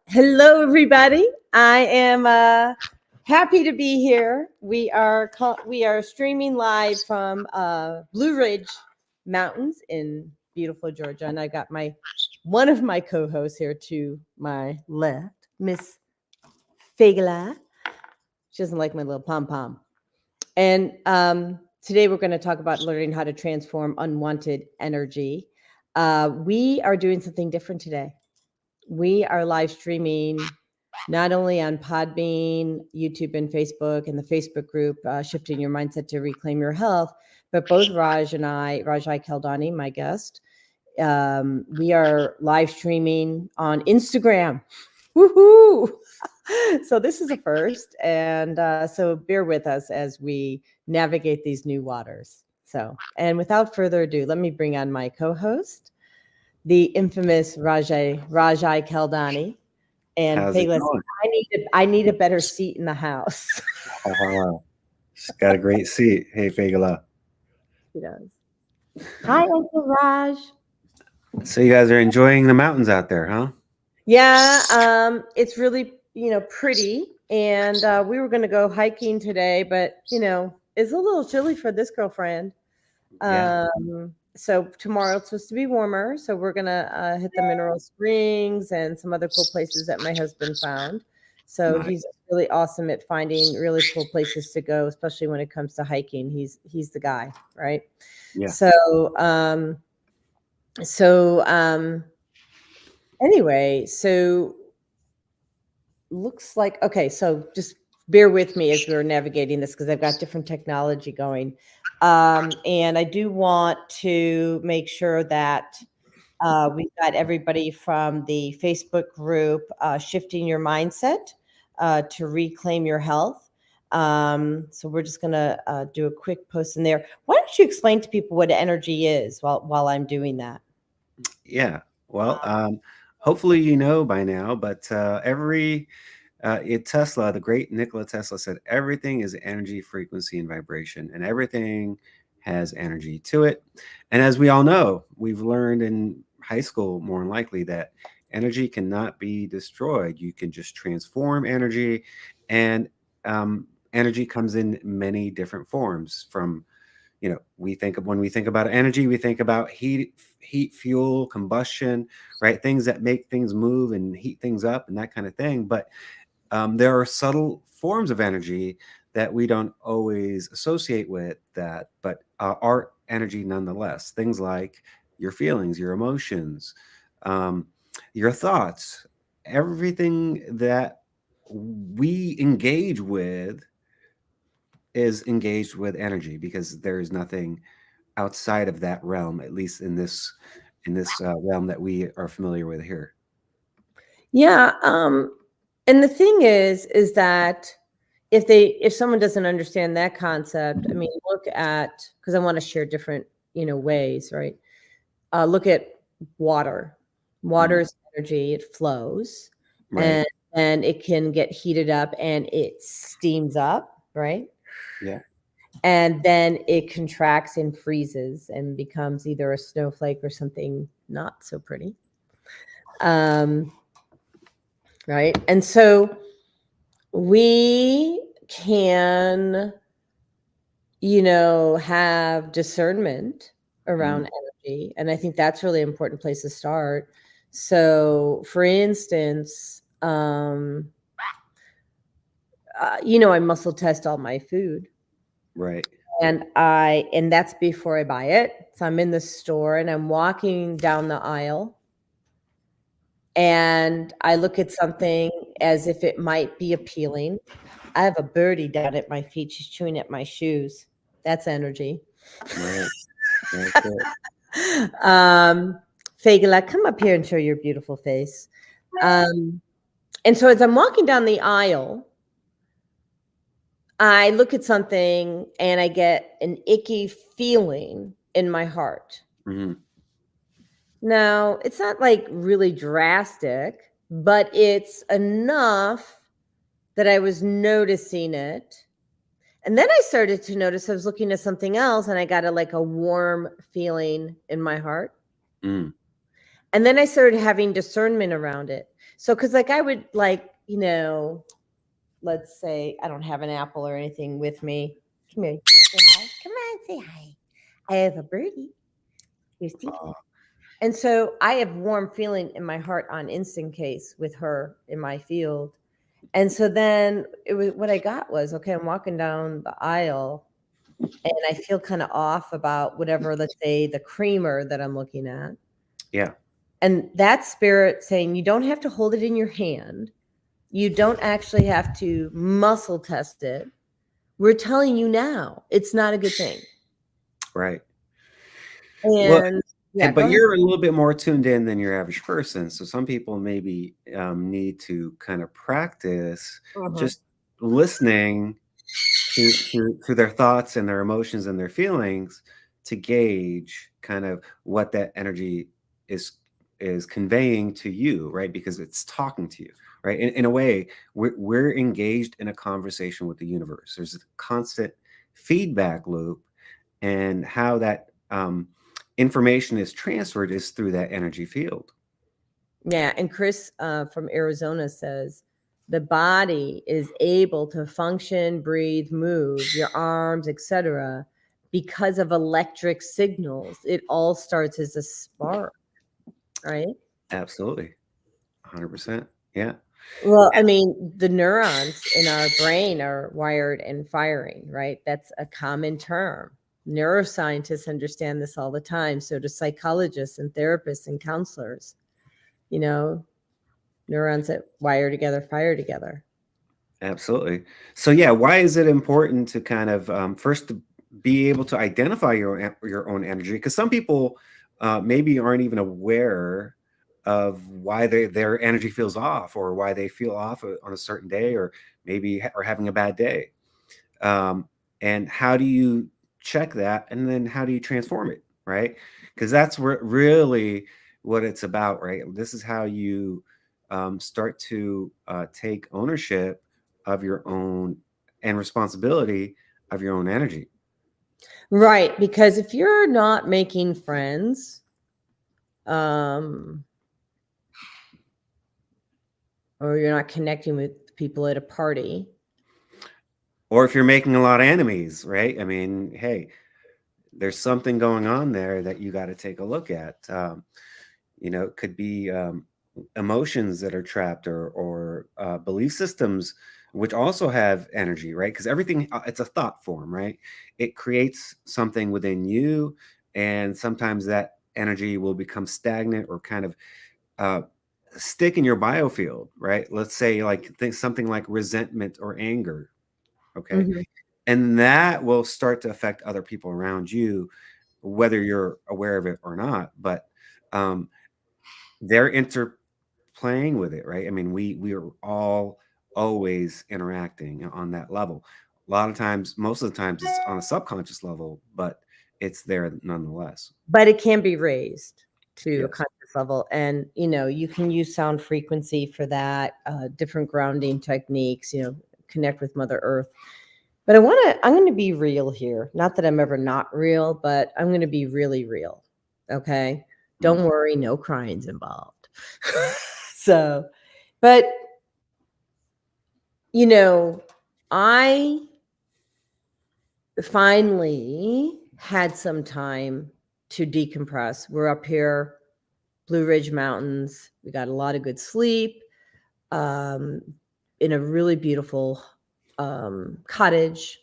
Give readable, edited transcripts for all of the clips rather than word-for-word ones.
Hello, everybody. I am happy to be here. We are streaming live from Blue Ridge Mountains in beautiful Georgia, and I got my one of my co-hosts here to my left, Miss Fagala. She doesn't like my little pom pom. And today we're going to talk about learning how to transform unwanted energy. We are doing something different today. We are live streaming not only on Podbean, YouTube, and Facebook, and the Facebook group, Shifting Your Mindset to Reclaim Your Health, but both Raj and I, Rajai Kaldani, my guest, we are live streaming on Instagram. Woohoo! So this is a first, and so bear with us as we navigate these new waters. So, and without further ado, let me bring on my co-host, the infamous Rajai Kaldani. And How's it Payless, going? I need a better seat in the house. Oh, she's got a great seat. Hey, Fagala. She does. Hi, Uncle Raj. So you guys are enjoying the mountains out there, huh? Yeah, it's really pretty, and we were going to go hiking today, but it's a little chilly for this girlfriend. Yeah, So tomorrow it's supposed to be warmer, so we're gonna hit the mineral springs and some other cool places that my husband found. So nice. he's really awesome at finding really cool places to go, especially when it comes to hiking. He's the guy, right? Yeah, So anyway, so looks like okay. So just bear with me as we're navigating this because I've got different technology going. And I do want to make sure that we've got everybody from the Facebook group, Shifting Your Mindset to Reclaim Your Health. So we're just going to do a quick post in there. Why don't you explain to people what energy is while I'm doing that? yeah. Well, hopefully you know by now, but Tesla, the great Nikola Tesla said everything is energy, frequency, and vibration, and everything has energy to it. And as we all know, we've learned in high school more than likely that energy cannot be destroyed. You can just transform energy, and energy comes in many different forms. From when we think about energy, we think about heat, fuel, combustion, right? Things that make things move and heat things up and that kind of thing. But there are subtle forms of energy that we don't always associate with that, but are energy nonetheless. Things like your feelings, your emotions, um, your thoughts, everything that we engage with is engaged with energy because there is nothing outside of that realm, at least in this realm that we are familiar with here. Yeah. And the thing is that if someone doesn't understand that concept, I mean, look at because I want to share different ways, right? Look at water. Mhm. Water is energy; it flows, Right. and it can get heated up, and it steams up, right? Yeah. And then it contracts and freezes and becomes either a snowflake or something not so pretty. Um, right? And so we can have discernment Mhm. around energy. And I think that's really important place to start. So, for instance, I muscle test all my food, Right. and that's before I buy it. So I'm in the store and I'm walking down the aisle and I look at something as if it might be appealing. I have a birdie down at my feet. She's chewing at my shoes. That's energy. Right. That's it. um, Fagala, come up here and show your beautiful face. Um, and so as I'm walking down the aisle, I look at something and I get an icky feeling in my heart. Mhm. Now, it's not like really drastic, but it's enough that I was noticing it. And then I started to notice I was looking at something else and I got a warm feeling in my heart. Mm. And then I started having discernment around it. So, because like I would like, let's say I don't have an apple or anything with me. Come here. Say hi. Come on, say hi. I have a birdie. Here's Tinky. Oh, And so I have warm feeling in my heart on instant case with her in my field. And so then it was what I got was okay, I'm walking down the aisle and I feel kind of off about whatever, let's say the creamer that I'm looking at. yeah, And that spirit saying you don't have to hold it in your hand. You don't actually have to muscle test it. We're telling you now it's not a good thing. right. Well, And yeah, go but ahead. you're a little bit more tuned in than your average person. So some people maybe need to kind of practice Mhm. just listening to their thoughts and their emotions and their feelings to gauge kind of what that energy is is conveying to you, right? Because it's talking to you, right? In a way, we're engaged in a conversation with the universe. There's a constant feedback loop, and how that information is transferred is through that energy field. Yeah, and Chris from Arizona says the body is able to function, breathe, move, your arms, etc., because of electric signals. It all starts as a spark, right? Absolutely, 100%. Yeah, Well, I mean, the neurons in our brain are wired and firing, right? That's a common term. Neuroscientists understand this all the time. So do psychologists and therapists and counselors. You know, neurons that wire together, fire together. absolutely. So yeah, why is it important to kind of first to be able to identify your own energy? Because some people maybe aren't even aware of why their energy feels off, or why they feel off on a certain day, or maybe are having a bad day. um, and how do you check that, and then how do you transform it, right? Because that's really what it's about, right? This is how you start to take ownership of your own and responsibility of your own energy. Right, because if you're not making friends, um, or you're not connecting with people at a party, Or if you're making a lot of enemies, right? I mean, hey, there's something going on there that you got to take a look at. It could be emotions that are trapped, or belief systems, which also have energy, right? Because everything, it's a thought form, right? It creates something within you, and sometimes that energy will become stagnant, or kind of uh, stick in your biofield, right? Let's say, like, think something like resentment or anger, okay? mhm. And that will start to affect other people around you, whether you're aware of it or not. But um, they're interplaying with it, right? I mean, we are all always interacting on that level. A lot of times, most of the times, it's on a subconscious level, but it's there nonetheless. But it can be raised to a Yes. conscious level, and you can use sound frequency for that. Different grounding techniques. Connect with Mother Earth. But I'm going to be real here. Not that I'm ever not real, but I'm going to be really real. Okay. Mm. Don't worry, no crying's involved. So, but, you know, I finally had some time to decompress. We're up here, Blue Ridge Mountains. We got a lot of good sleep um, in a really beautiful cottage.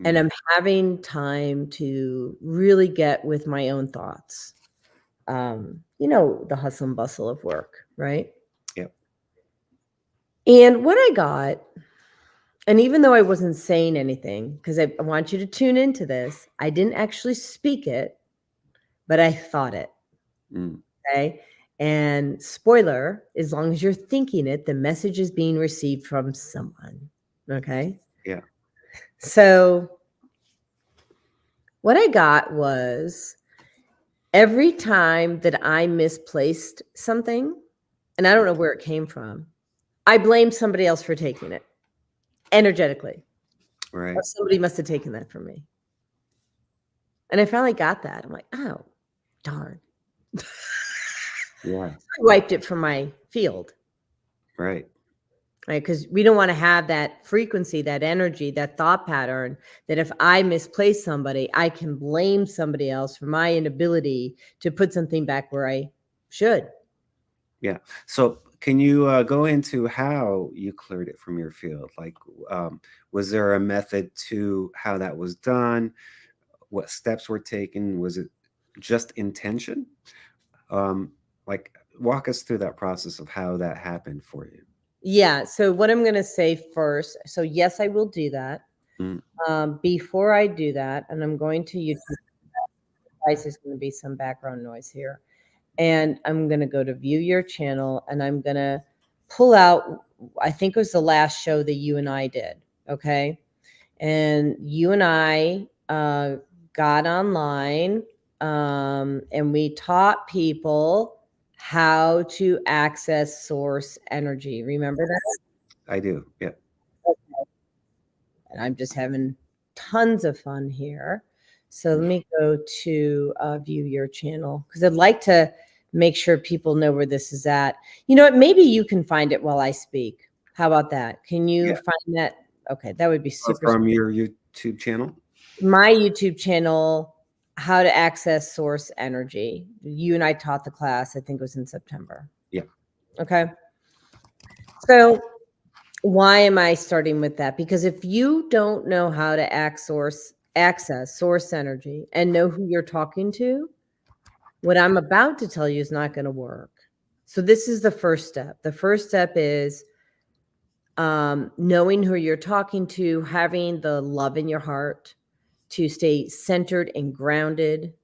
And Mm. I'm having time to really get with my own thoughts. The hustle and bustle of work, right? Yep. And what I got, and even though I wasn't saying anything, because I want you to tune into this, I didn't actually speak it, but I thought it. Mm. Okay. And spoiler, as long as you're thinking it, the message is being received from someone. Okay. Yeah. So what I got was every time that I misplaced something, and I don't know where it came from, I blamed somebody else for taking it energetically, or Right. somebody must have taken that from me. And I finally got that. I'm like, oh, darn. Yeah. I wiped it from my field, Right. right? Because we don't want to have that frequency, that energy, that thought pattern that if I misplace somebody, I can blame somebody else for my inability to put something back where I should. Yeah. So can you go into how you cleared it from your field? Like, um, was there a method to how that was done? What steps were taken? Was it just intention? Um, like, walk us through that process of how that happened for you. Yeah. So, what I'm going to say first, so yes, I will do that. Mm, Before I do that, and I'm going to YouTube, guys, there's going to be some background noise here. And I'm going to go to view your channel and I'm going to pull out, I think it was the last show that you and I did. Okay. And you and I got online and we taught people how to access source energy. Remember that? I do. Yeah. And I'm just having tons of fun here. So let me go to view your channel because I'd like to make sure people know where this is at. You know what? Maybe you can find it while I speak. How about that? Can you Yeah. find that? Okay, that would be super. From your YouTube channel. My YouTube channel, How to Access Source Energy. You and I taught the class, I think it was in September. Yeah. Okay. So why am I starting with that? Because if you don't know how to access source energy and know who you're talking to, what I'm about to tell you is not going to work. So this is the first step. The first step is knowing who you're talking to, having the love in your heart to stay centered and grounded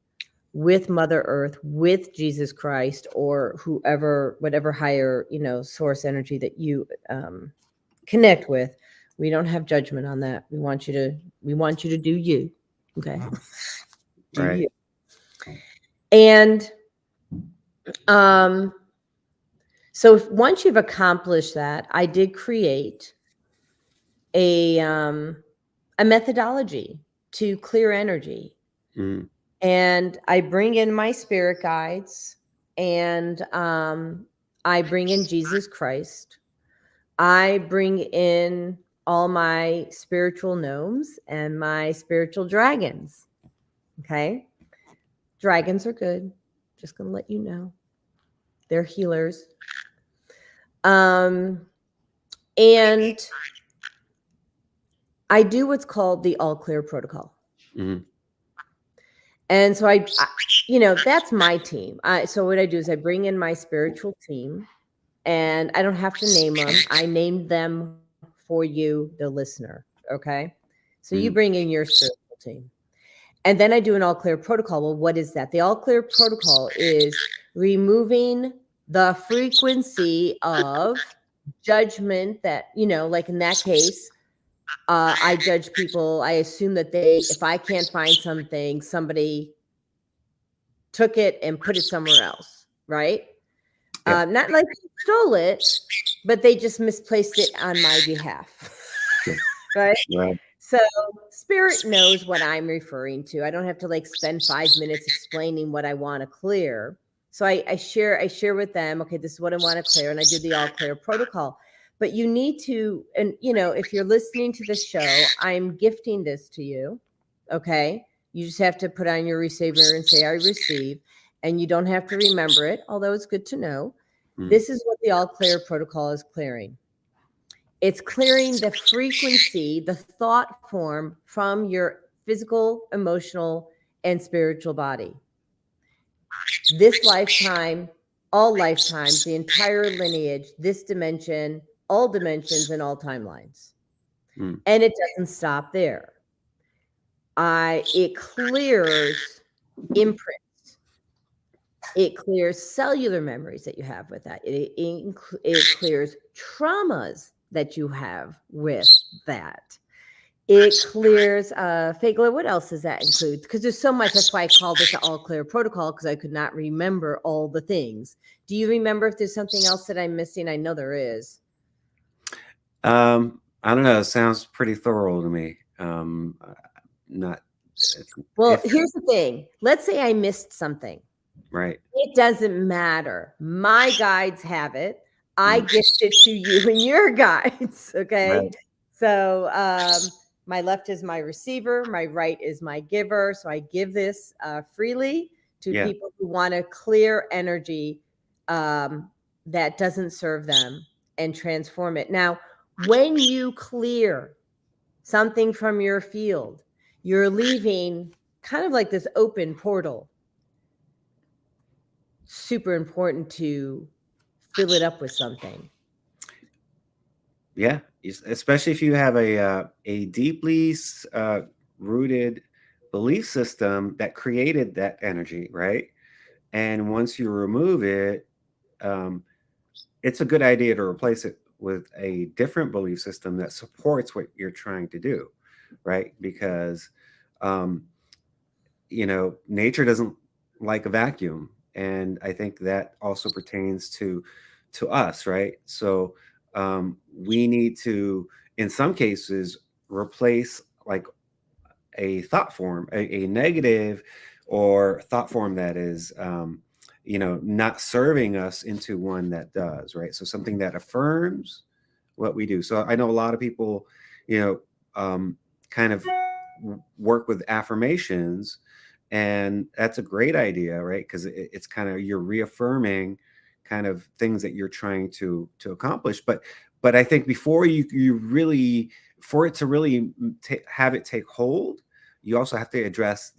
with Mother Earth, with Jesus Christ, or whoever, whatever higher, source energy that you connect with. We don't have judgment on that. We want you to do you. Okay. Do Right. you. And um so once you've accomplished that, I did create a um a methodology to clear energy. Mm, And I bring in my spirit guides and I bring in Jesus Christ. I bring in all my spiritual gnomes and my spiritual dragons. Okay. Dragons are good. Just going to let you know. They're healers. Um, and I do what's called the all clear protocol. mm, And so that's my team. So what I do is I bring in my spiritual team and I don't have to name them. I named them for you, the listener. Okay. So you mm, bring in your spiritual team. And then I do an all clear protocol. Well, what is that? The all clear protocol is removing the frequency of judgment that, like in that case, I judge people. I assume that if I can't find something, somebody took it and put it somewhere else, right? yep. Not like they stole it, but they just misplaced it on my behalf, Yep. right? Right. So spirit knows what I'm referring to. I don't have to like spend 5 minutes explaining what I want to clear. So I share with them, okay, this is what I want to clear, and I do the all clear protocol. But you need to, and if you're listening to this show, I'm gifting this to you. Okay. You just have to put on your receiver and say, I receive. And you don't have to remember it, although it's good to know. Mm, This is what the all clear protocol is clearing. It's clearing the frequency, the thought form from your physical, emotional, and spiritual body. This lifetime, all lifetimes, the entire lineage, this dimension, all dimensions, and all timelines. mm, And it doesn't stop there. It clears imprints. It clears cellular memories that you have with that. It clears traumas that you have with that. It clears Fagler. What else does that include? Because there's so much. That's why I called it the all clear protocol, because I could not remember all the things. Do you remember if there's something else that I'm missing? I know there is. I don't know. It sounds pretty thorough to me. Not Well, if here's the thing. Let's say I missed something. Right. It doesn't matter. My guides have it. I Mm. gift it to you and your guides. Okay. Right. So my left is my receiver, my right is my giver. So I give this freely to Yeah. people who want to clear energy that doesn't serve them and transform it. Now, when you clear something from your field, you're leaving kind of like this open portal. Super important to fill it up with something. Yeah. Especially if you have a deeply rooted belief system that created that energy, right? And once you remove it, um, it's a good idea to replace it with a different belief system that supports what you're trying to do, right? Because um, nature doesn't like a vacuum, and I think that also pertains to us, right? So we need to, in some cases, replace like a thought form, a negative or thought form that is not serving us, into one that does, right? So something that affirms what we do. So I know a lot of people, you know kind of work with affirmations, and that's a great idea, right? Because it's kind of, you're reaffirming kind of things that you're trying to accomplish. But I think before you really, for it to really have it take hold, you also have to address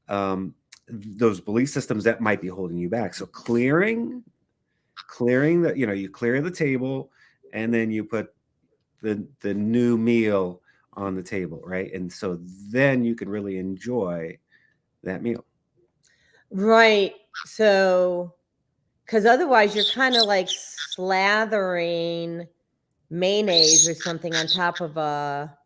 um those belief systems that might be holding you back. So clearing the, you clear the table, and then you put the new meal on the table, right? And so then you can really enjoy that meal. Right. So, because otherwise you're kind of like slathering mayonnaise or something on top of a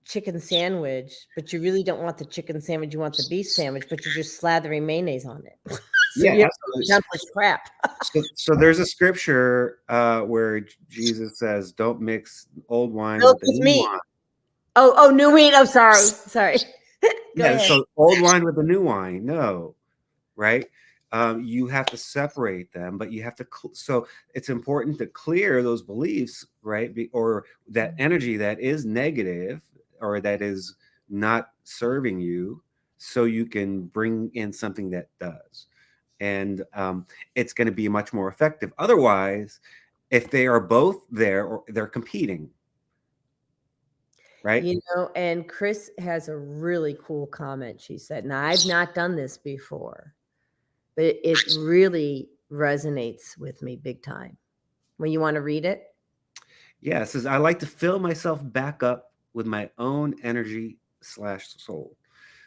chicken sandwich, but you really don't want the chicken sandwich. You want the beef sandwich, but you're just slathering mayonnaise on it. So Yeah, you absolutely. accomplish crap. So there's a scripture where Jesus says, "Don't mix old wine Milk with the with new meat. wine." Oh, new wheat. Oh, sorry. Go Yeah, ahead. so old wine with the new wine, no, right? You have to separate them, but you have to. So it's important to clear those beliefs, right? Or that energy that is negative, or that is not serving you, so you can bring in something that does. And it's going to be much more effective. Otherwise, if they are both there, or they're competing, right? And Chris has a really cool comment. She said, "Now I've not done this before, but it really resonates with me big time." When you want to read it? Yeah, it says, I like to fill myself back up with my own energy slash soul.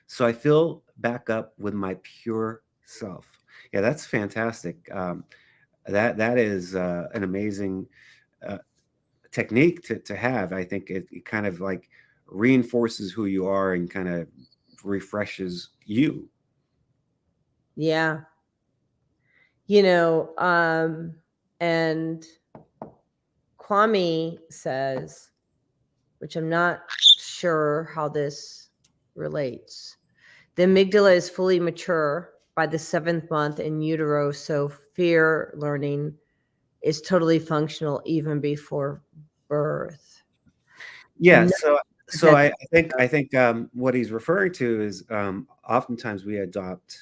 So I fill back up with my pure self. Yeah, that's fantastic. That is an amazing uh, technique to have. I think it kind of like reinforces who you are, and kind of refreshes you. Yeah. You know, and Kwame says, which I'm not sure how this relates. The amygdala is fully mature by the 7th month in utero, so fear learning is totally functional even before birth. Yeah, No, so I think what he's referring to is, oftentimes we adopt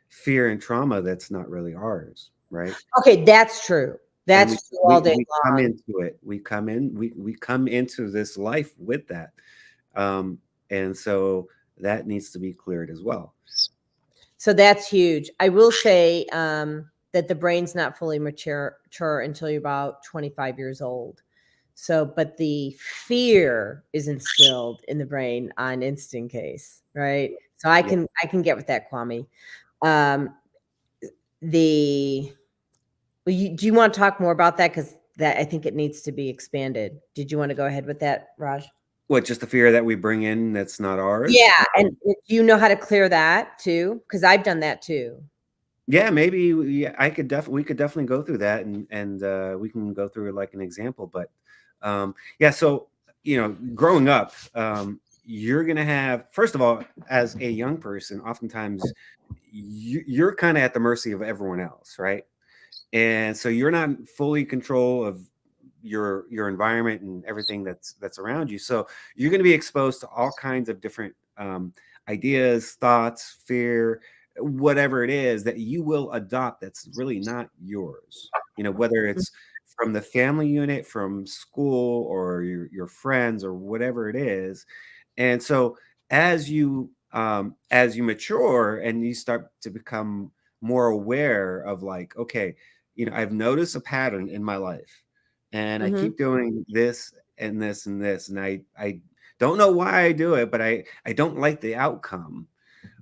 fear and trauma that's not really ours, right? okay, that's true. And That's we true all we day we come long. into it. We come into this life with that. Um, and so that needs to be cleared as well. So that's huge. I will say that the brain's not fully mature until you're about 25 years old. So, but the fear is instilled in the brain on instant case, right? So Yeah. I can get with that, Kwame. Um, the do you want to talk more about that? Because that, I think it needs to be expanded. Did you want to go ahead with that, Raj? What, just the fear that we bring in that's not ours? Yeah, and do you know how to clear that too? Because I've done that too. Yeah, maybe we could definitely go through that, and we can go through like an example. But yeah, so growing up, you're going to have, first of all, as a young person, oftentimes you're kind of at the mercy of everyone else, right? And so you're not fully control of your environment and everything that's around you. So you're going to be exposed to all kinds of different ideas, thoughts, fear, whatever it is that you will adopt that's really not yours. Whether it's from the family unit, from school, or your friends, or whatever it is. And so as you mature and you start to become more aware of, like, okay, I've noticed a pattern in my life, and I Mhm. keep doing this and this and this, and I don't know why I do it, but I don't like the outcome.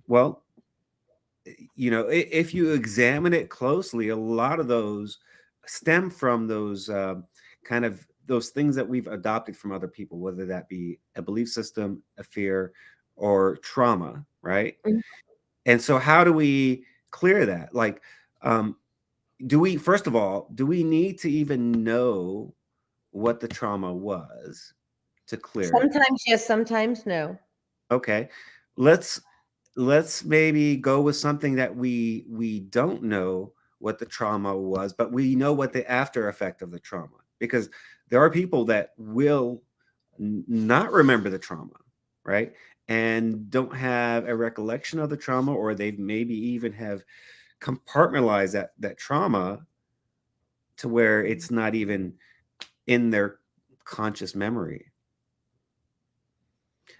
Well, if you examine it closely, a lot of those stem from those kind of those things that we've adopted from other people, whether that be a belief system, a fear, or trauma, right? Mhm. And so how do we clear that? Like, um, first of all, do we need to even know what the trauma was to clear it? Sometimes yes, sometimes no. Okay. Let's let's maybe go with something that we don't know what the trauma was, but we know what the after effect of the trauma, because there are people that will not remember the trauma, right? And don't have a recollection of the trauma, or they've maybe even have compartmentalized that trauma to where it's not even in their conscious memory.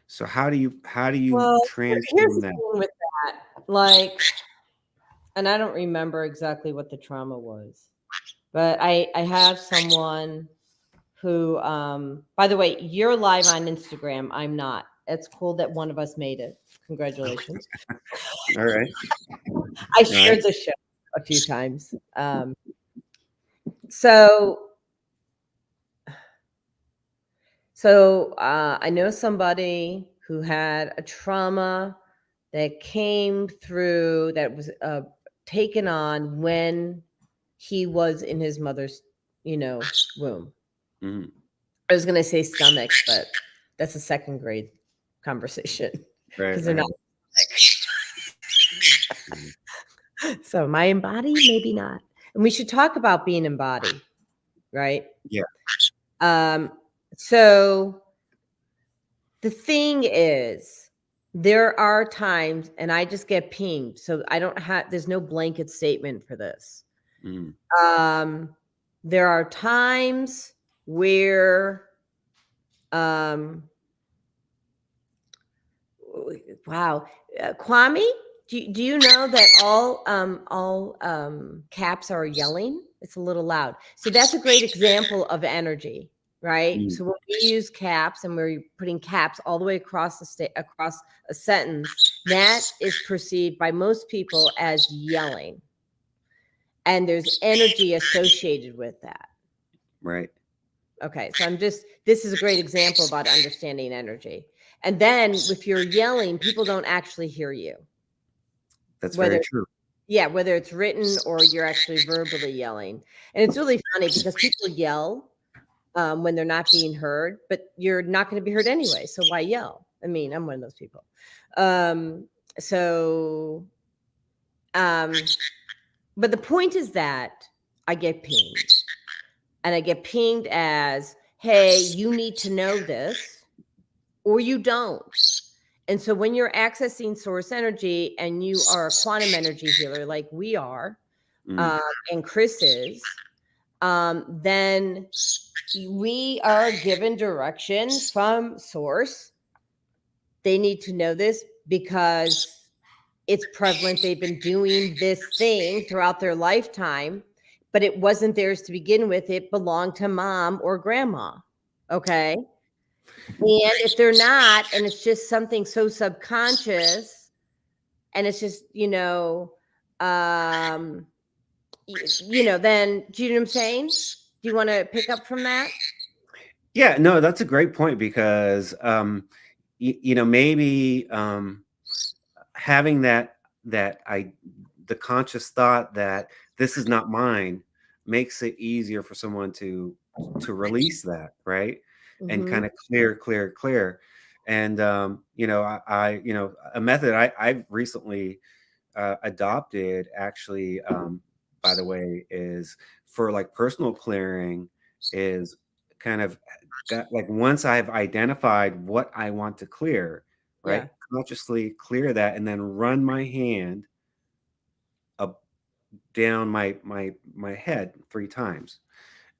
So how do you Well, here's transform the that? thing with that, like, and I don't remember exactly what the trauma was, but I have someone who, by the way, you're live on Instagram. I'm not. It's cool that one of us made it. Congratulations. All right. I All right. shared the show a few times. So I know somebody who had a trauma that came through that was taken on when he was in his mother's, womb. Mhm. I was going to say stomach, but that's a second grade conversation Right, because they're not. right. Mhm. So my embody, maybe not. And we should talk about being embodied, right? Yeah. Um, so the thing is, there are times, and I just get pinged. So I don't have, there's no blanket statement for this. Mhm. Um, there are times where, um, wow, Kwame, do you know that all caps are yelling? It's a little loud. So that's a great example of energy, right? Mhm. So when we use caps and we're putting caps all the way across across a sentence, that is perceived by most people as yelling, and there's energy associated with that. Right. Okay, so this is a great example about understanding energy. And then if you're yelling, people don't actually hear you. That's Whether very true. Yeah, whether it's written or you're actually verbally yelling. And it's really funny because people yell when they're not being heard, but you're not going to be heard anyway. So why yell? I mean, I'm one of those people. Um, so, um, but the point is that I get pinged, and I get pinged as, hey, you need to know this or you don't. And so when you're accessing source energy and you are a quantum energy healer like we are, Mhm. um, and Chris is, then we are given direction from source. They need to know this because it's prevalent. They've been doing this thing throughout their lifetime, but it wasn't theirs to begin with. It belonged to mom or grandma. Okay. And if they're not, and it's just something so subconscious, and it's just, um, then do you know what I'm saying? Do you want to pick up from that? Yeah, no, that's a great point, because maybe having that I the conscious thought that this is not mine makes it easier for someone to release that, right? And Hmm. kind of clear. And a method I've recently adopted, actually, by the way, is for like personal clearing, is kind of got like, once I've identified what I want to clear, right, Yeah. consciously clear that and then run my hand up down my head 3 times.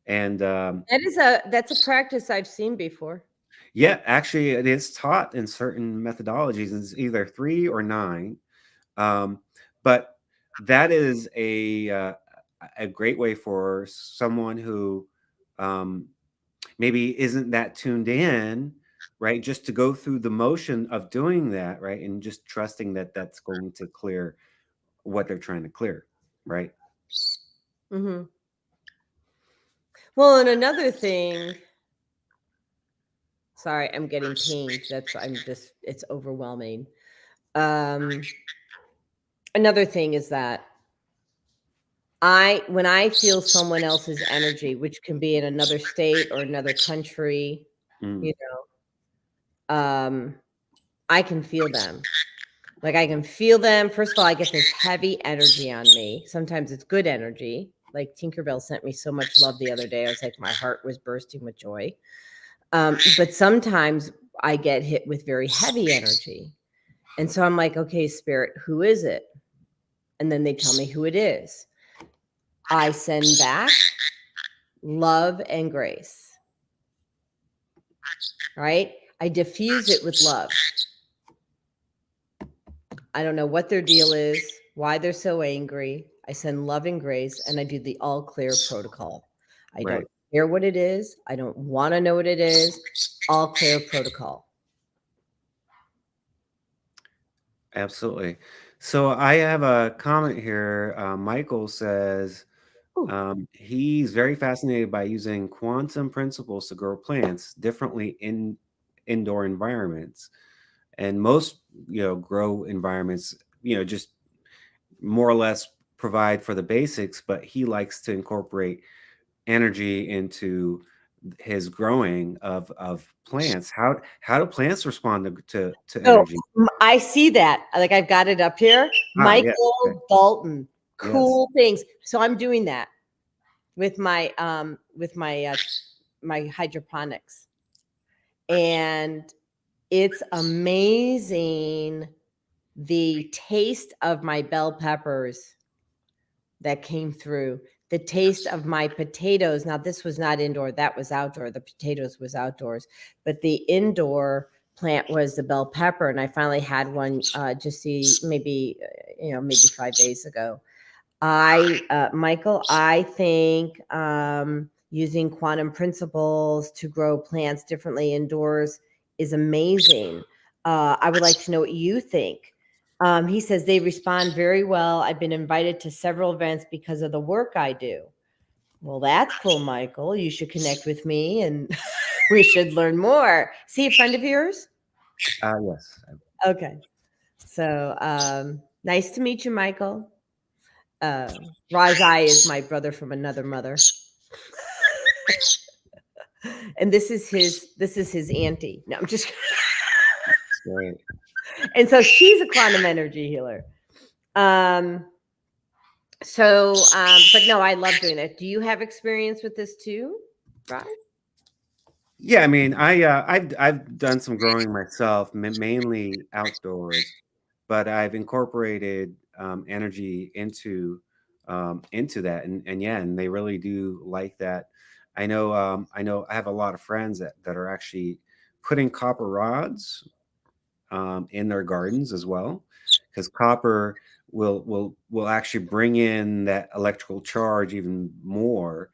And That's a practice I've seen before. yeah, actually it is taught in certain methodologies, and it's either 3 or 9. Um, but that is a great way for someone who um, maybe isn't that tuned in, right? Just to go through the motion of doing that, right? And just trusting that that's going to clear what they're trying to clear, right? Hmm. Well, and another thing, sorry, I'm getting pinged. It's overwhelming. Um, Another thing is that when I feel someone else's energy, which can be in another state or another country, Mm, you I can feel them. Like, I can feel them. First of all, I get this heavy energy on me. Sometimes it's good energy. Like Tinkerbell sent me so much love the other day. I was like, my heart was bursting with joy. But sometimes I get hit with very heavy energy. And so I'm like, okay, spirit, who is it? And then they tell me who it is. I send back love and grace, right? I diffuse it with love. I don't know what their deal is, why they're so angry. I send love and grace, and I do the all clear protocol. I right. don't care what it is. I don't want to know what it is. All clear protocol. Absolutely. So I have a comment here. Michael says Ooh. he's very fascinated by using quantum principles to grow plants differently in indoor environments. And most, grow environments, just more or less provide for the basics, but he likes to incorporate energy into his growing of plants. How do plants respond to So energy? I see that. Like, I've got it up here. Ah, yeah. Okay. Michael Dalton. Yes. Cool things. So I'm doing that with my hydroponics. And it's amazing the taste of my bell peppers that came through, the taste of my potatoes. Now, this was not indoor, that was outdoor. The potatoes was outdoors, but the indoor plant was the bell pepper. And I finally had one just maybe 5 days ago. Michael, I think using quantum principles to grow plants differently indoors is amazing. I would like to know what you think. He says they respond very well. I've been invited to several events because of the work I do. Well, that's cool, Michael. You should connect with me and we should learn more. See, a friend of yours? Yes. Okay. So nice to meet you, Michael. Rajai is my brother from another mother, and this is his auntie. No, I'm just. Great. And so she's a quantum energy healer. Um. But no, I love doing that. Do you have experience with this too, Raj? Yeah, I mean, I've done some growing myself, mainly outdoors, but I've incorporated energy into that, and yeah, and they really do like that. I know I have a lot of friends that are actually putting copper rods in their gardens as well, because copper will actually bring in that electrical charge even more.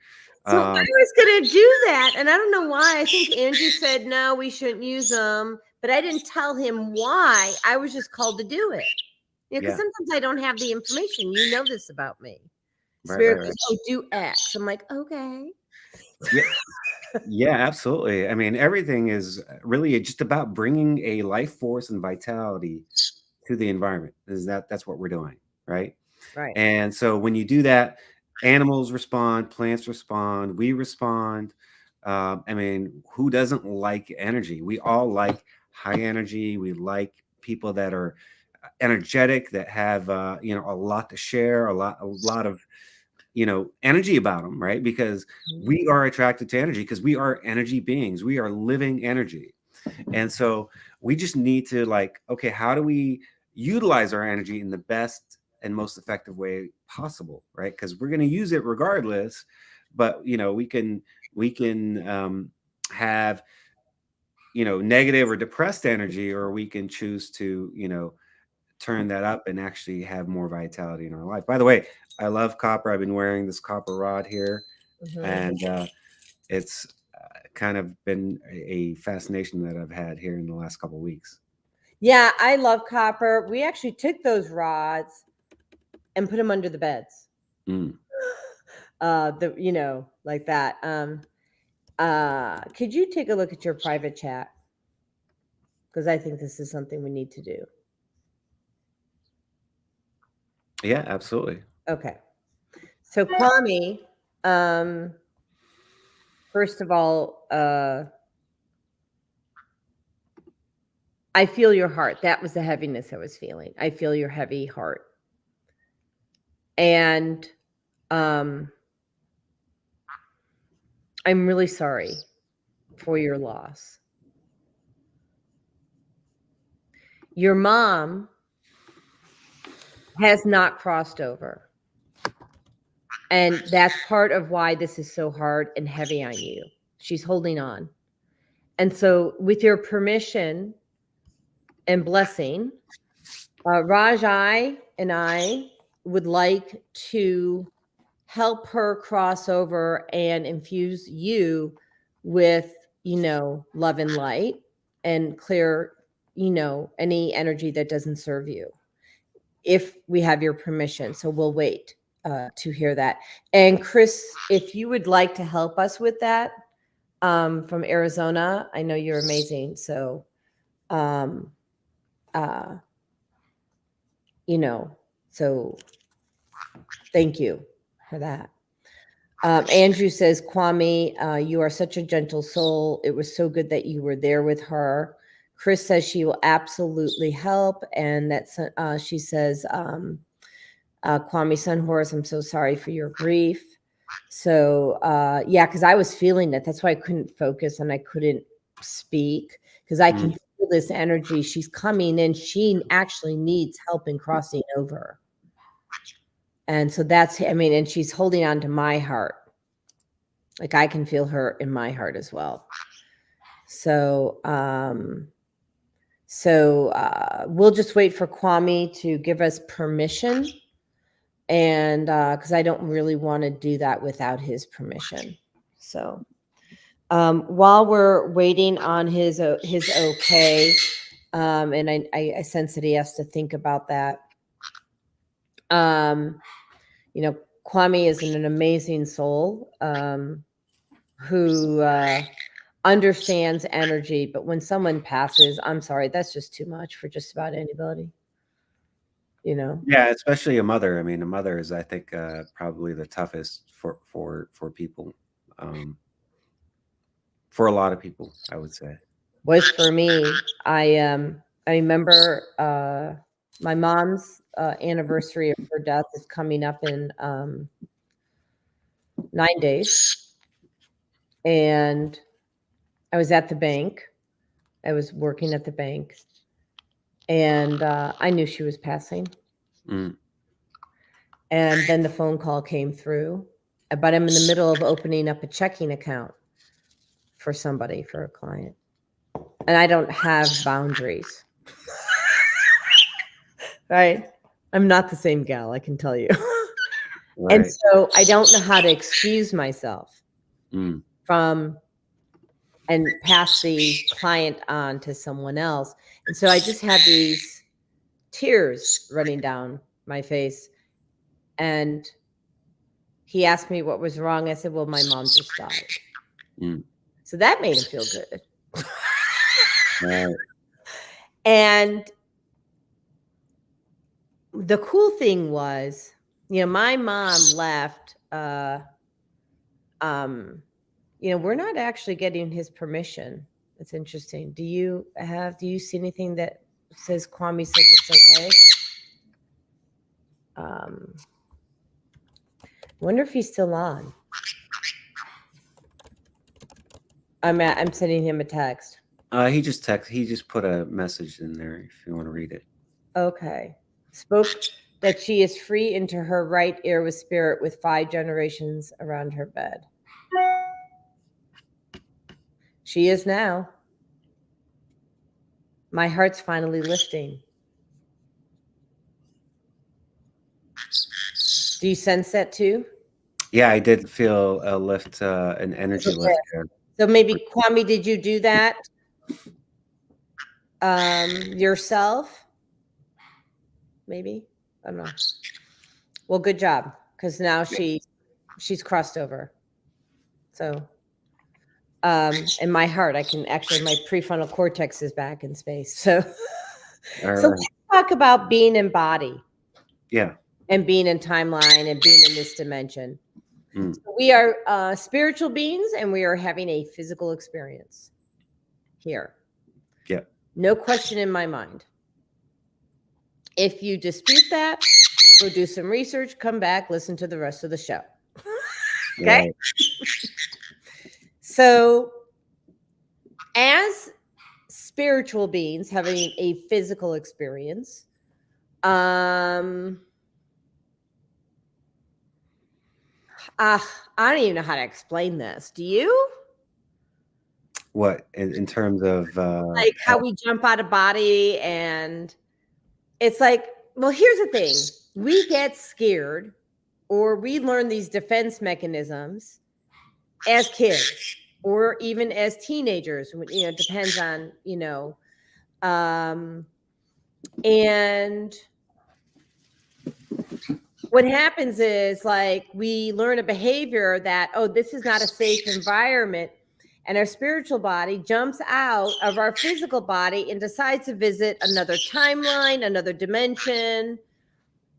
So I Um, was going to do that, and I don't know why. I think Andrew said no, we shouldn't use them, but I didn't tell him why. I was just called to do it. Because yeah, sometimes I don't have the information. You know this about me. right, Spirit right, goes, right. "Oh, do X." I'm like, okay. Yeah, yeah, absolutely. I mean, everything is really just about bringing a life force and vitality to the environment. That's what we're doing, right? Right. And so when you do that, animals respond, plants respond, we respond. I mean, who doesn't like energy? We all like high energy. We like people that are energetic, that have a lot to share, a lot of energy about them, right? Because we are attracted to energy because we are energy beings. We are living energy. And so we just need to, like, okay, how do we utilize our energy in the best and most effective way possible, right? Because we're going to use it regardless. But we can have negative or depressed energy, or we can choose to turn that up and actually have more vitality in our life. By the way, I love copper. I've been wearing this copper rod here, Mhm. and it's kind of been a fascination that I've had here in the last couple of weeks. Yeah, I love copper. We actually took those rods and put them under the beds. Mm. Like that. Could you take a look at your private chat? Because I think this is something we need to do. Yeah, absolutely. Okay. So Kwame, um, first of all, I feel your heart. That was the heaviness I was feeling. I feel your heavy heart. And um, I'm really sorry for your loss. Your mom has not crossed over. And that's part of why this is so hard and heavy on you. She's holding on. And so, with your permission and blessing, Rajai and I would like to help her cross over and infuse you with, love and light, and clear, any energy that doesn't serve you, if we have your permission. So we'll wait to hear that. And Chris, if you would like to help us with that, from Arizona, I know you're amazing. So, um, uh, you know, so thank you for that. Andrew says, Kwame, you are such a gentle soul. It was so good that you were there with her. Chris says she will absolutely help. And that's, she says, Kwame Sunhorse, I'm so sorry for your grief. So, yeah, because I was feeling it. That's why I couldn't focus and I couldn't speak, because I can Mm. feel this energy. She's coming in. She actually needs help in crossing over. And so that's, and she's holding on to my heart. Like I can feel her in my heart as well. So, we'll just wait for Kwame to give us permission, and because I don't really want to do that without his permission. So, while we're waiting on his okay, and I sense that he has to think about that. Um, Kwame is an amazing soul, who understands energy, but when someone passes, I'm sorry, that's just too much for just about anybody. Yeah, especially a mother. I mean, a mother is, I think, probably the toughest for people, um, for a lot of people, I would say. Was for me. I remember my mom's anniversary of her death is coming up in 9 days, and I was at the bank. I was working at the bank, and I knew she was passing. Mm. And then the phone call came through, but I'm in the middle of opening up a checking account for somebody, for a client, and I don't have boundaries. Right? I'm not the same gal, I can tell you. And Right. so I don't know how to excuse myself Mm. from and pass the client on to someone else. And so I just had these tears running down my face. And he asked me what was wrong. I said, well, my mom just died. Mm. So that made him feel good. Right. And the cool thing was, my mom left. We're not actually getting his permission That's interesting. Do you see anything that says Kwame says it's okay? Wonder if he's still on. I'm sending him a text. He just put a message in there if you want to read it. Okay. Spoke that she is free into her right ear with spirit with 5 generations around her bed. She is now. My heart's finally lifting. Do you sense that too? Yeah, I did feel a lift, an energy lift there. So maybe Kwame, did you do that yourself? Maybe, I don't know. Well, good job, because now she's crossed over. So, in my heart, I can actually, my prefrontal cortex is back in space. So, so let's talk about being in body. Yeah. And being in timeline and being in this dimension. So we are spiritual beings, and we are having a physical experience here. Yeah. No question in my mind. If you dispute that, go do some research, come back, listen to the rest of the show. Okay? Right. So, as spiritual beings having a physical experience, I don't even know how to explain this. Do you? What in terms of like how we jump out of body, and it's like, well, here's the thing. We get scared, or we learn these defense mechanisms as kids, or even as teenagers. It depends on, and what happens is, like, we learn a behavior that, oh, this is not a safe environment. And our spiritual body jumps out of our physical body and decides to visit another timeline, another dimension.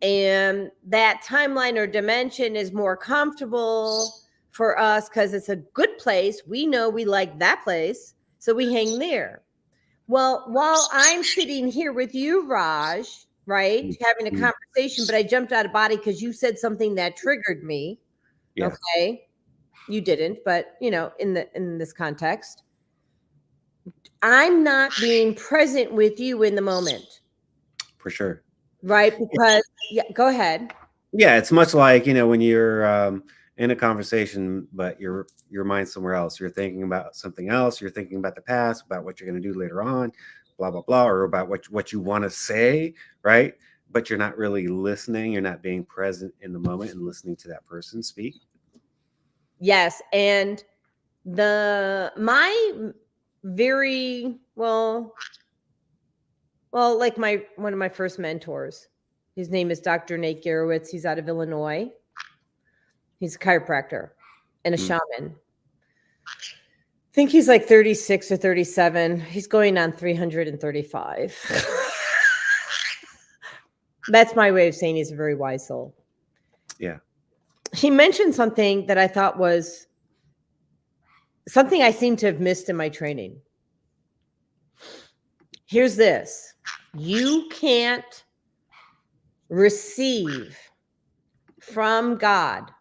And that timeline or dimension is more comfortable for us because it's a good place. We know we like that place, so we hang there. Well, while I'm sitting here with you, Raj, right, having a conversation, but I jumped out of body because you said something that triggered me. Yeah. Okay. You didn't, but in this context, I'm not being present with you in the moment. For sure. Right? Because go ahead. Yeah, it's much like, when you're in a conversation, but your mind's somewhere else. You're thinking about something else. You're thinking about the past, about what you're going to do later on, blah blah blah, or about what you want to say, right? But you're not really listening. You're not being present in the moment and listening to that person speak. Yes, and my very well, like one of my first mentors. His name is Dr. Nate Garowitz. He's out of Illinois. He's a chiropractor and a shaman. I think he's like 36 or 37. He's going on 335. That's my way of saying he's a very wise soul. Yeah. He mentioned something that I thought was something I seem to have missed in my training. Here's this. You can't receive from God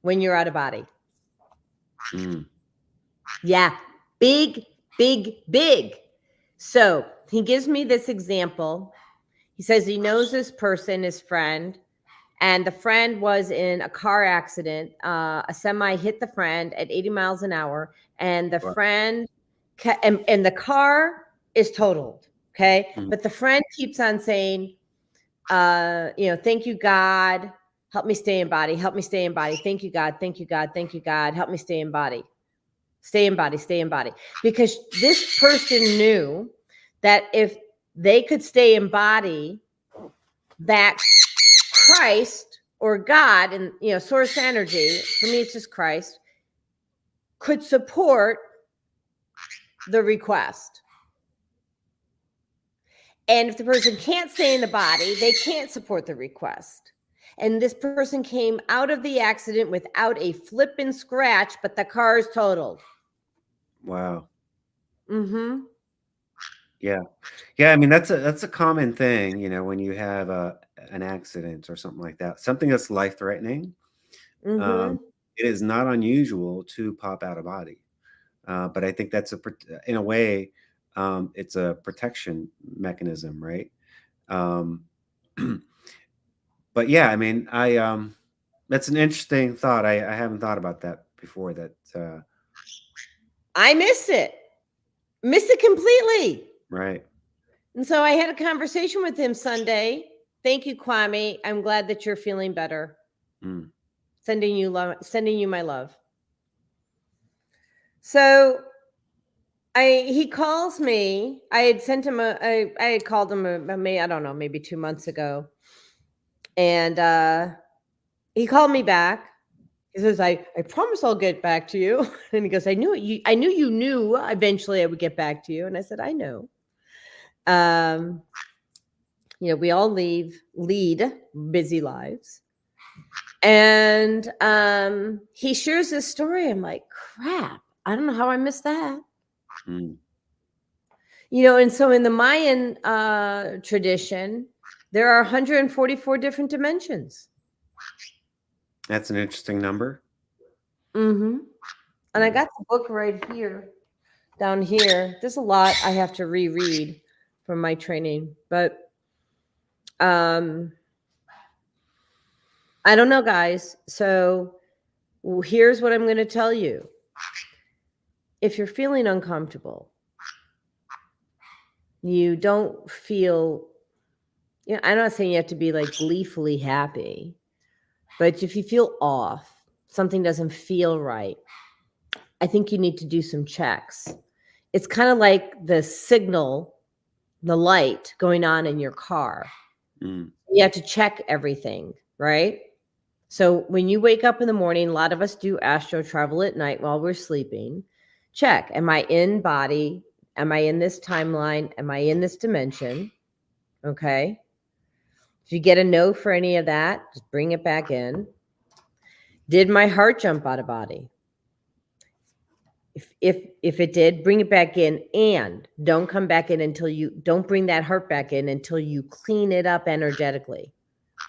when you're out of body. Yeah. Big, big, big. So he gives me this example. He says he knows this person, his friend, and the friend was in a car accident. A semi hit the friend at 80 miles an hour, and the friend, and the car is totaled. Okay. But the friend keeps on saying, thank you, God. Help me stay in body. Help me stay in body. Thank you, God. Thank you, God. Thank you, God. Help me stay in body. Stay in body. Stay in body. Because this person knew that if they could stay in body, that Christ or God, and source energy, for me it's just Christ, could support the request. And if the person can't stay in the body, they can't support the request. And this person came out of the accident without a flip and scratch, but the car is totaled. Wow. Mm-hmm. Yeah. Yeah, I mean that's a common thing, when you have an accident or something like that, something that's life threatening. Um, Mm-hmm. it is not unusual to pop out of body, but I think that's in a way, it's a protection mechanism, right? Um, but yeah, I mean, that's an interesting thought. I haven't thought about that before. I missed it completely. Right. And so I had a conversation with him Sunday. Thank you, Kwame. I'm glad that you're feeling better. Mm, Sending you love, sending you my love. So he calls me. I had sent him I had called him I don't know, maybe 2 months ago. And he called me back. He says, I promise I'll get back to you. And he goes, I knew you knew eventually I would get back to you. And I said, I know. Um, we all lead busy lives. And he shares this story. I'm like, crap, I don't know how I missed that. mm. And so in the Mayan tradition, there are 144 different dimensions. That's an interesting number. Mm-hmm. And I Mm, got the book right here, down here. There's a lot I have to reread from my training, but um, I don't know, guys. So here's what I'm going to tell you. If you're feeling uncomfortable, you don't feel, I'm not saying you have to be like gleefully happy, but if you feel off, something doesn't feel right, I think you need to do some checks. It's kind of like the signal, the light going on in your car. mm. You have to check everything, right? So when you wake up in the morning, a lot of us do astro travel at night while we're sleeping. Check, am I in body? Am I in this timeline? Am I in this dimension? Okay. If you get a no for any of that, just bring it back in. Did my heart jump out of body? If it did, bring it back in, and don't come back in until you don't bring that heart back in until you clean it up energetically.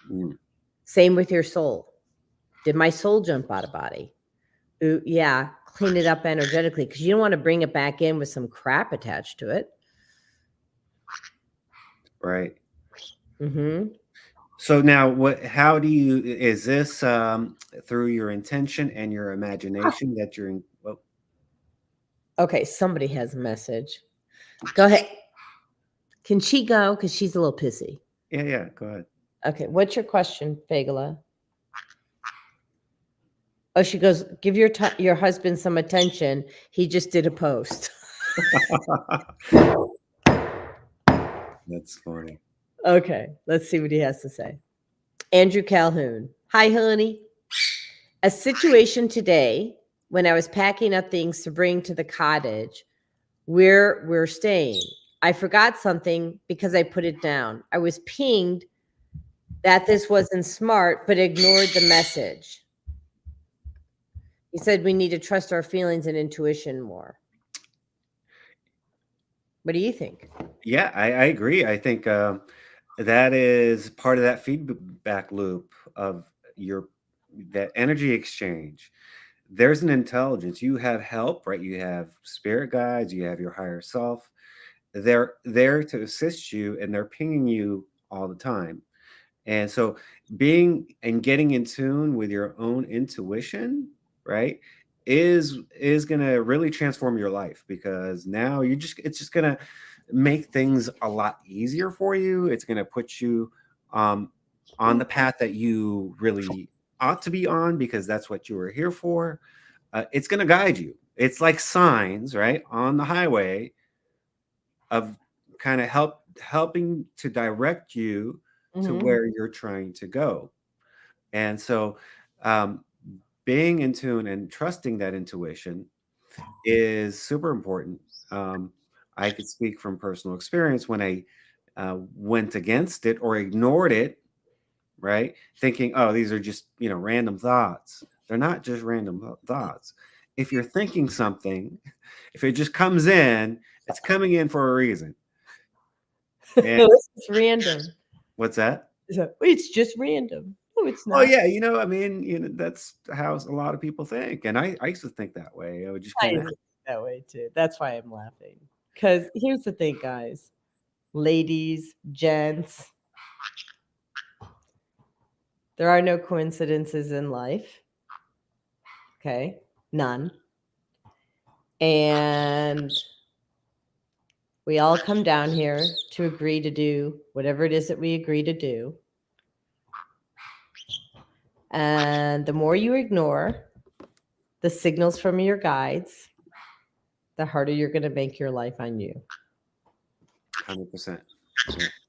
Mm. Same with your soul. Did my soul jump out of body? Ooh, yeah, clean it up energetically, because you don't want to bring it back in with some crap attached to it. Right. Mm-hmm. So now, how is this through your intention and your imagination that you're in? Well, Okay, somebody has a message. Go ahead. Can she go? Because she's a little pissy. yeah, yeah. Go ahead. Okay, what's your question, Fagala? Oh, she goes, give your husband some attention. He just did a post. That's funny. Okay, let's see what he has to say. Andrew Calhoun. Hi, honey. A situation today when I was packing up things to bring to the cottage where we're staying. I forgot something because I put it down. I was pinged that this wasn't smart, but ignored the message. He said we need to trust our feelings and intuition more. What do you think? Yeah, I agree. I think that is part of that feedback loop of your that energy exchange. There's an intelligence. You have help, right? You have spirit guides. You have your higher self. They're there to assist you, and they're pinging you all the time. And so being and getting in tune with your own intuition, right, is going to really transform your life, because now it's just going to make things a lot easier for you. It's going to put you um on the path that you really ought to be on, because that's what you were here for. It's going to guide you. It's like signs, right, on the highway of kind of helping to direct you to Mm-hmm. where you're trying to go. And so um, being in tune and trusting that intuition is super important. um, I could speak from personal experience when I went against it or ignored it, right, thinking, oh, these are just random thoughts. They're not just random thoughts. if you're thinking something, if it just comes in, it's coming in for a reason. And It's random. what's that? So, it's just random. No, it's Oh not. yeah, I mean, that's how a lot of people think, and I used to think that way. I would just I kind of, think that way too. That's why I'm laughing. Because here's the thing, guys, ladies, gents, there are no coincidences in life. Okay, none. And we all come down here to agree to do whatever it is that we agree to do. And the more you ignore the signals from your guides, the harder you're going to make your life on you. 100%.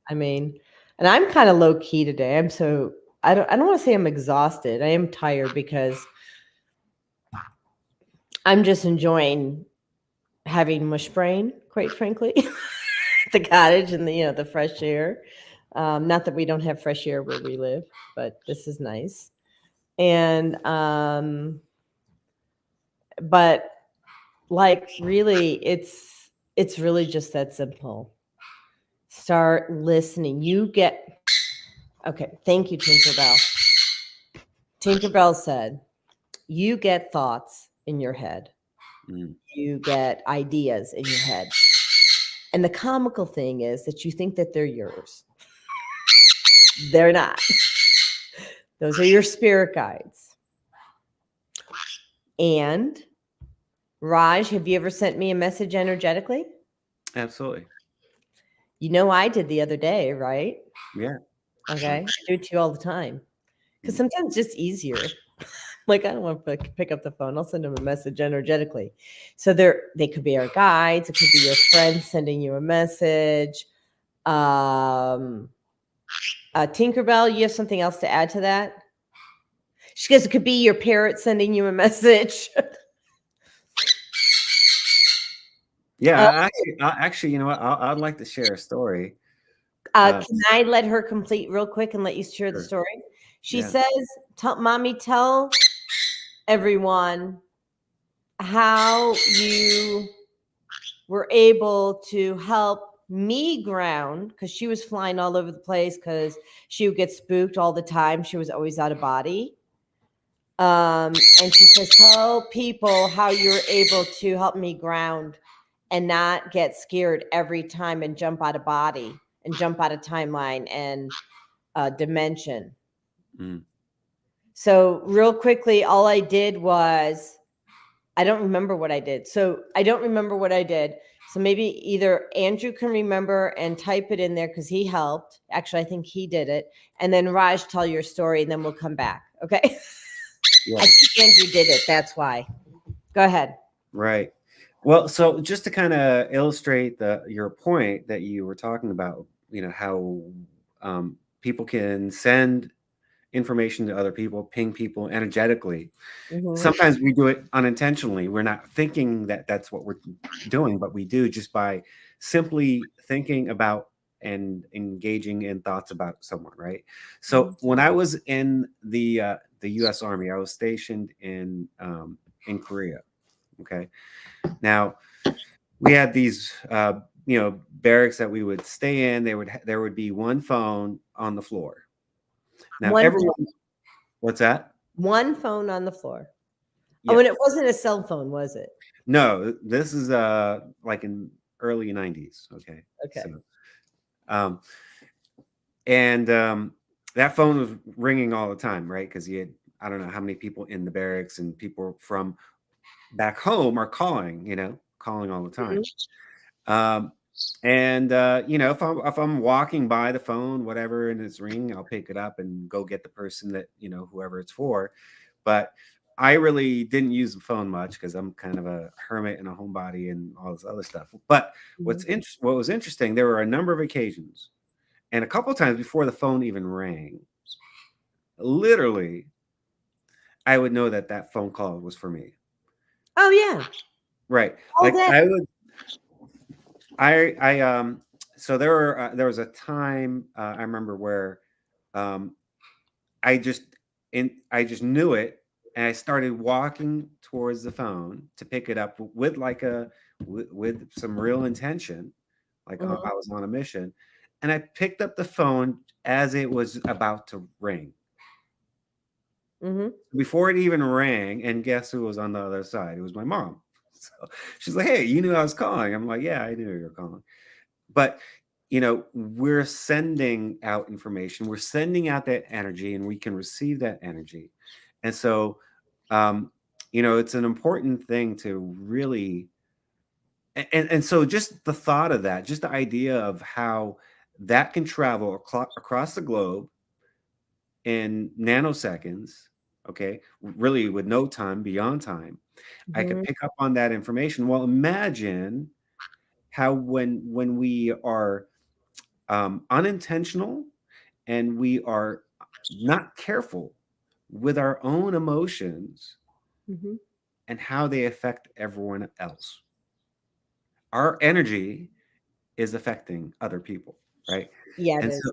I mean, and I'm kind of low key today. I don't want to say I'm exhausted. I am tired because I'm just enjoying having mush brain, quite frankly. The cottage and the fresh air. Not that we don't have fresh air where we live, but this is nice. And but like really it's really just that simple. Start listening. Okay, thank you, Tinkerbell. Tinkerbell said, you get thoughts in your head. Mm. You get ideas in your head. And the comical thing is that you think that they're yours. They're not. Those are your spirit guides. And Raj, have you ever sent me a message energetically? Absolutely. I did the other day, right? Yeah. Okay. I do it to you all the time. Because Mm. sometimes it's just easier. Like, I don't want to pick up the phone. I'll send them a message energetically. So they could be our guides. It could be your friends sending you a message. Tinkerbell, you have something else to add to that? She goes, it could be your parrot sending you a message. Yeah, Uh, actually, you know what? I'd like to share a story. can I let her complete real quick and let you share the Sure. story? She Yeah. says, Mommy, tell everyone how you were able to help me ground because she was flying all over the place because she would get spooked all the time. She was always out of body. And she says, tell people how you're able to help me ground and not get scared every time and jump out of body and jump out of timeline and dimension. Mm. So, real quickly, all I did was I don't remember what I did. So, I don't remember what I did. So, maybe either Andrew can remember and type it in there because he helped. Actually, I think he did it. And then Raj, tell your story and then we'll come back. Okay. Yeah. I think Andrew did it. That's why. Go ahead. Right. Well, so just to kind of illustrate your point that you were talking about, how people can send information to other people, ping people energetically. Mm-hmm. Sometimes we do it unintentionally. We're not thinking that that's what we're doing, but we do just by simply thinking about and engaging in thoughts about someone, right? So when I was in the U.S. Army, I was stationed in Korea. Okay, now we had these barracks that we would stay in. There would be one phone on the floor. Now One everyone, what's that? one phone on the floor. Oh, and Yes. it wasn't a cell phone, was it? No, this is like in early 90s. Okay. Okay. So um and that phone was ringing all the time, right? Because you had, I don't know how many people in the barracks, and people from back home are calling all the time. Mhm. Um and if I'm walking by the phone, whatever, and it's ringing, I'll pick it up and go get the person that, whoever it's for. But I really didn't use the phone much because I'm kind of a hermit and a homebody and all this other stuff. But Mhm. what was interesting, there were a number of occasions, and a couple of times before the phone even rang, literally, I would know that that phone call was for me. Oh yeah. Right. All Like day. I would, so there was a time I remember where um, I just I just knew it, and I started walking towards the phone to pick it up with like with some real intention, like Mhm. I was on a mission, and I picked up the phone as it was about to ring. Mhm. Before it even rang, and guess who was on the other side? It was my mom. So she's like, "Hey, you knew I was calling." I'm like, "Yeah, I knew you were calling." But we're sending out information. We're sending out that energy, and we can receive that energy. And so, um, it's an important thing to really, and so just the thought of that, just the idea of how that can travel across the globe in nanoseconds, okay, really with no time, beyond time. I could Mhm. pick up on that information. Well, imagine how when we are unintentional and we are not careful with our own emotions Mhm. and how they affect everyone else. Our energy is affecting other people, right? Yeah, it And so is.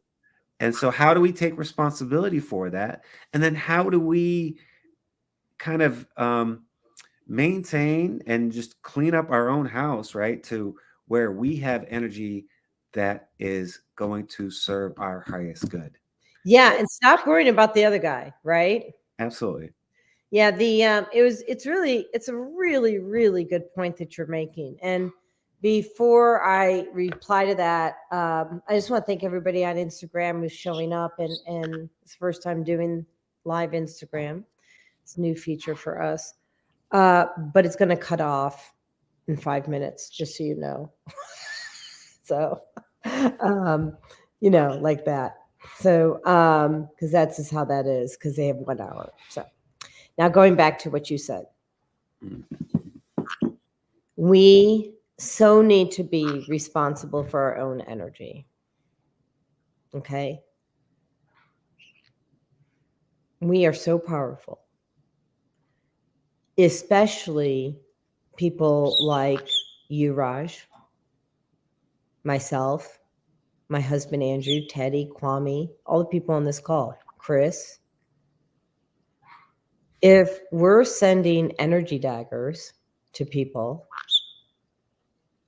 and so how do we take responsibility for that? And then how do we kind of maintain and just clean up our own house, right? To where we have energy that is going to serve our highest good. Yeah, Right. and stop worrying about the other guy, right? Absolutely. Yeah, it's a really really good point that you're making. And before I reply to that, I just want to thank everybody on Instagram who's showing up, and it's the first time doing live Instagram. It's a new feature for us. But it's going to cut off in 5 minutes, just so you know. So, um, like that. So, because that's just how that is, because they have 1 hour. So, now going back to what you said, Mm. we so need to be responsible for our own energy. Okay. We are so powerful, especially people like you, Raj, myself, my husband, Andrew, Teddy, Kwame, all the people on this call, Chris. If we're sending energy daggers to people,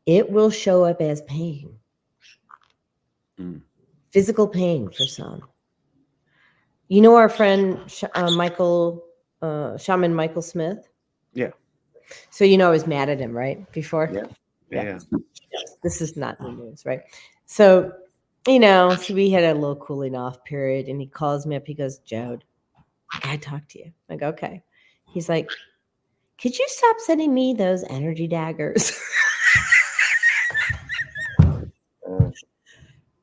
it will show up as pain, Mm. physical pain for some. You know our friend Michael, Shaman Michael Smith? Yeah. So I was mad at him, right? Before? Yeah. Yeah. Yeah. Yeah. This is not new news, right? So, so we had a little cooling off period, and he calls me up. He goes, Jode, I gotta talk to you. I go, okay. He's like, could you stop sending me those energy daggers? Uh,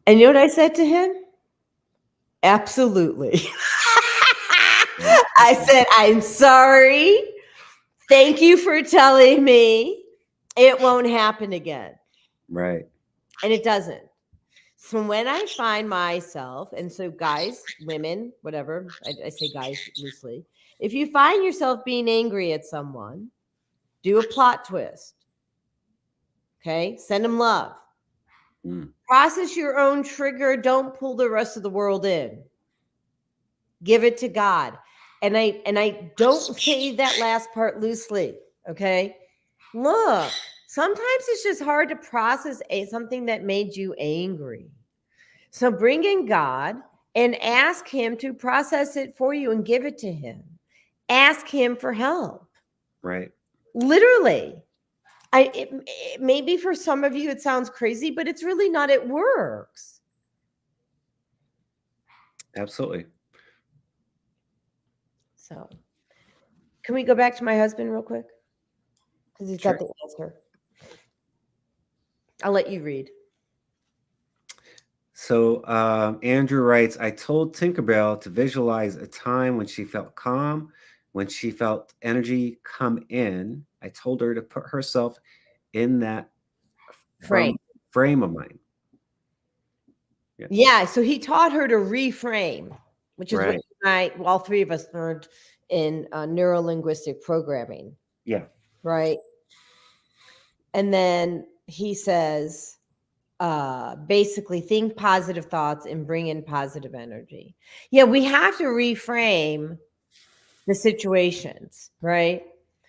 And you know what I said to him? Absolutely. right. I said, I'm sorry. Thank you for telling me it won't happen again. Right. And it doesn't. So when I find myself, and so guys, women, whatever, I say guys loosely, if you find yourself being angry at someone, do a plot twist. Okay. Send them love. Mm. Process your own trigger. Don't pull the rest of the world in. Give it to God. And I don't say that last part loosely. Okay. Look, sometimes it's just hard to process something that made you angry. So bring in God and ask Him to process it for you and give it to Him. Ask Him for help. Right. Literally. Maybe for some of you it sounds crazy, but it's really not. It works. Absolutely. So, can we go back to my husband real quick? Because he's got Sure. the answer. I'll let you read. So Andrew writes, I told Tinkerbell to visualize a time when she felt calm, when she felt energy come in. I told her to put herself in that Frame. from frame of mind. Yeah. Yeah. So he taught her to reframe, which is what Right. all three of us learned in neuro-linguistic programming, Yeah. right? And then he says, basically think positive thoughts and bring in positive energy. Yeah, we have to reframe the situations, right?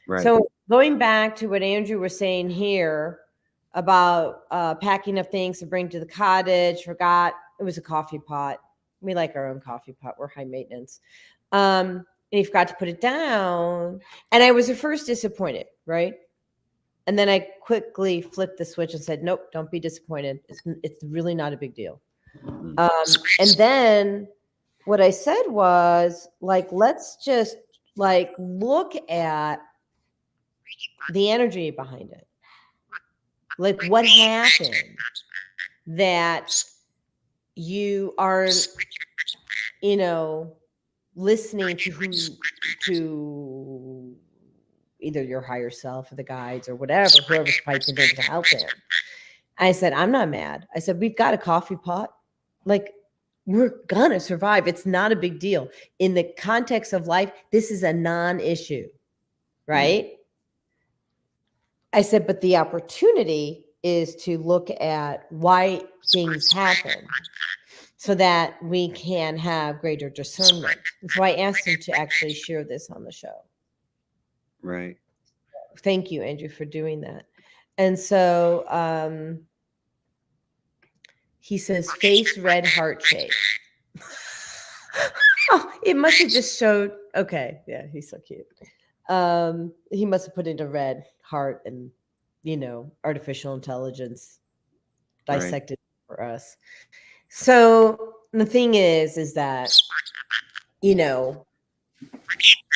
Right. So going back to what Andrew was saying here about packing up things to bring to the cottage, forgot it was a coffee pot. We like our own coffee pot. We're high maintenance. And he forgot to put it down. And I was at first disappointed, right? And then I quickly flipped the switch and said, nope, don't be disappointed. It's really not a big deal. Mm. And then what I said was, like, let's just like look at the energy behind it. Like, what happened that you aren't, listening to either your higher self or the guides or whatever, whoever's piping in to help him. I said, I'm not mad. I said, we've got a coffee pot. Like, we're gonna survive. It's not a big deal. In the context of life, this is a non-issue, right? I said, but the opportunity is to look at why things happen so that we can have greater discernment. And so I asked him to actually share this on the show. Right. Thank you, Andrew, for doing that. And so he says, face red heart shape. Oh, it must have just showed. Okay. Yeah, he's so cute. He must have put in a red heart and, artificial intelligence dissected for us. So the thing is that,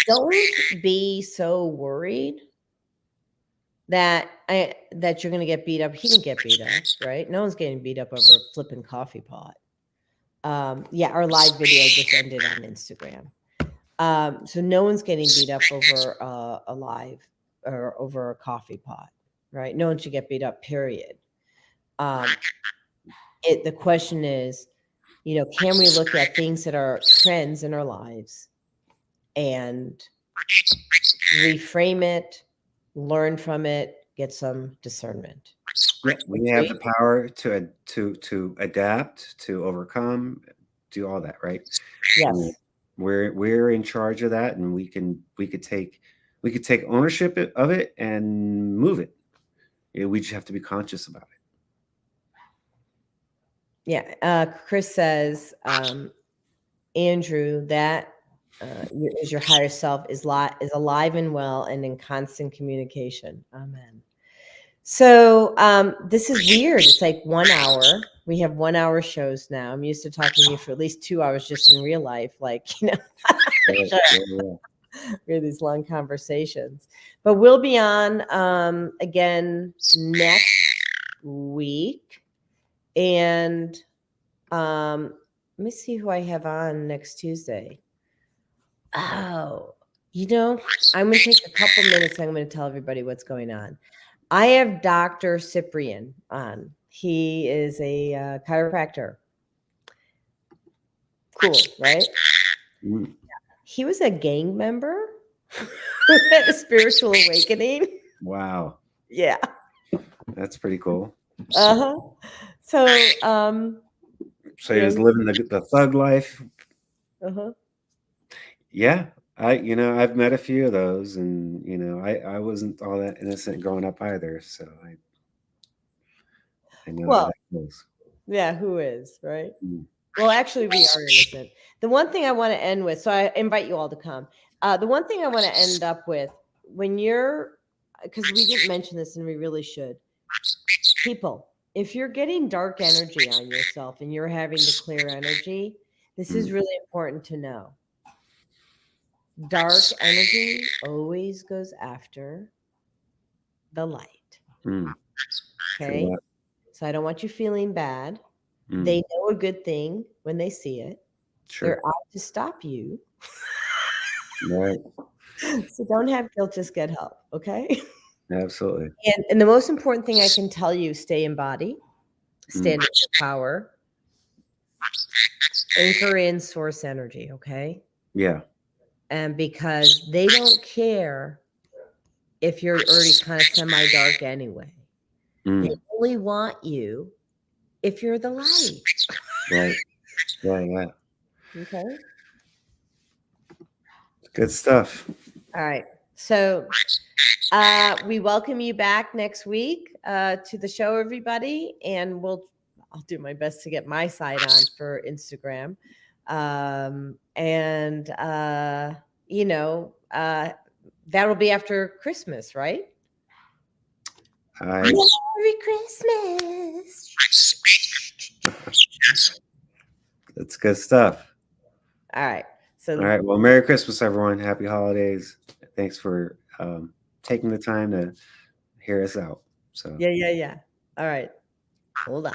don't be so worried that you're going to get beat up. He didn't get beat up, right? No one's getting beat up over a flipping coffee pot. Yeah, our live video just ended on Instagram. So no one's getting beat up over a live or over a coffee pot, right? No one should get beat up, period. The question is, can we look at things that are trends in our lives and reframe it, learn from it, get some discernment? Yeah, we have the power to adapt, to overcome, do all that, right? Yes. We're in charge of that, and we could take ownership of it and move it. We just have to be conscious about it. Yeah. Chris says, Andrew, that is your higher self is alive and well and in constant communication. Amen. So this is weird. It's like 1 hour. We have 1 hour shows now. I'm used to talking to you for at least 2 hours just in real life. Like, we have these long conversations. But we'll be on again next week. And let me see who I have on next Tuesday. Oh, I'm going to take a couple minutes. I'm going to tell everybody what's going on. I have Dr. Cyprian on. He is a chiropractor. Cool, right? Mm. He was a gang member who had a spiritual awakening. Wow. Yeah. That's pretty cool. Uh-huh. So, So he was living the thug life. uh-huh. Yeah. I've met a few of those, and I wasn't all that innocent growing up either, so I know how that goes. Yeah, who is, right? Mm. Well, actually, we are innocent. The one thing I want to end with, so I invite you all to come. The one thing I want to end up with, because we didn't mention this and we really should, people, if you're getting dark energy on yourself and you're having to clear energy, this is really important to know. Dark energy always goes after the light. Mm. Okay. Yeah. So I don't want you feeling bad. Mm. They know a good thing when they see it. Sure. They're out to stop you. Right. So don't have guilt, just get help. Okay. Absolutely. And the most important thing I can tell you, stay in body, stand in your power, anchor in source energy. Okay. Yeah. And because they don't care if you're already kind of semi-dark anyway. They only want you if you're the light. Right. Yeah. Okay. Good stuff. All right. So we welcome you back next week to the show, everybody, and I'll do my best to get my side on for Instagram, and that'll be after Christmas, right? I Merry Christmas. That's good stuff. All right. So All right. Well, Merry Christmas, everyone. Happy holidays. Thanks for taking the time to hear us out. So. yeah. All right. Hold on.